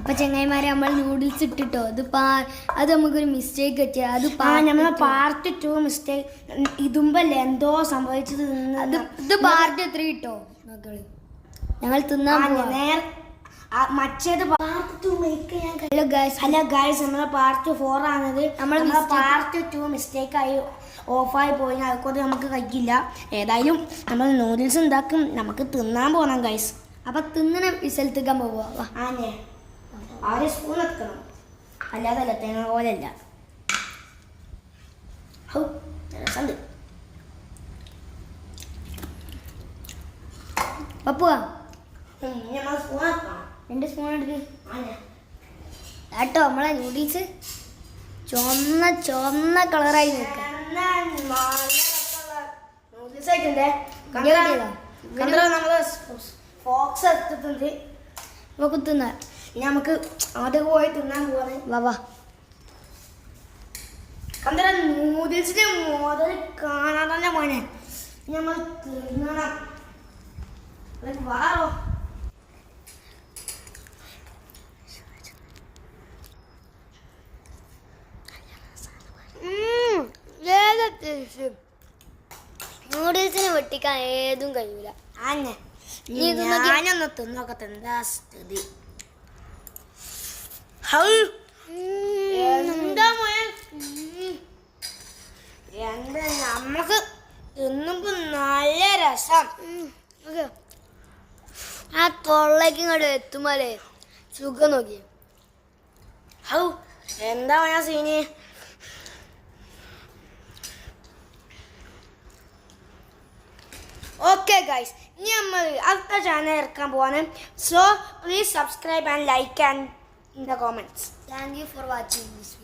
അപ്പൊ ചെങ്ങായിമാരെ നമ്മൾ നൂഡിൽസ് ഇട്ടിട്ടോ അത് നമുക്കൊരു മിസ്റ്റേക്ക് പറ്റിയ അത് നമ്മളെ പാർട്ട് 2 മിസ്റ്റേക്ക് ഇതുമ്പല്ലേ എന്തോ സംഭവിച്ചത് ഇത് പാർട്ട് 3 ഇട്ടോ ഞങ്ങൾ തിന്നാൻ മറ്റേത് ഹലോ ഗൈസ് നമ്മളെ പാർട്ട് 4 ആണത്. നമ്മളെ പാർട്ട് 2 മിസ്റ്റേക്ക് ആയി ഓഫായി പോയി. അതുകൊണ്ട് നമുക്ക് കഴിക്കില്ല. ഏതായാലും നമ്മൾ നൂഡിൽസ് ഉണ്ടാക്കും, നമുക്ക് തിന്നാൻ പോകണം ഗൈസ്. അപ്പൊ തിന്നണ സ്ഥലത്തേക്കാൻ പോവാ. ആനെ ആദ്യം സ്പൂൺ എത്തണം, അല്ലാതല്ല തേങ്ങ പോലെയല്ല. രസമുണ്ട്. പപ്പുവാ സ്പൂൺ എത്തണം. 2 സ്പൂൺ എടുക്ക് കേട്ടോ. നമ്മളെ നൂഡിൽസ് ചുവന്ന കളറായി നിൽക്കാം. നൂഡിൽസ് ആയിട്ടുണ്ട്. നമ്മള് ഫോക്സ് എടുത്തിട്ടുണ്ട്. നമുക്ക് തിന്നാം. ഇനി നമുക്ക് ആദ്യം പോയി തിന്നാൻ പോവാണ്. വാ കന്തര നൂഡിൽസിന്റെ മുതൽ കാണാൻ തന്നെ മോനെ. നമ്മൾ തിന്നണം. വാറോ നൂഡിൽസിനെ വെട്ടിക്കാൻ ഏതും കഴിയൂല. ഞാനൊന്ന് തിന്നോക്കത്തെ എന്താ സ്ഥിതി. എന്താ നമ്മക്ക് തിന്നുമ്പോ നല്ല രസം. ആ തൊള്ളേക്ക് ഇങ്ങോട്ട് എത്തുമ്പോലേ സുഖം നോക്കി. എന്താ മോയാ സീനി. ഓക്കെ ഗൈസ്, ഇനി നമ്മൾ അടുത്ത ചാനൽ ഇറക്കാൻ പോവാണ്. So please subscribe and like and in the comments. Thank you for watching this video.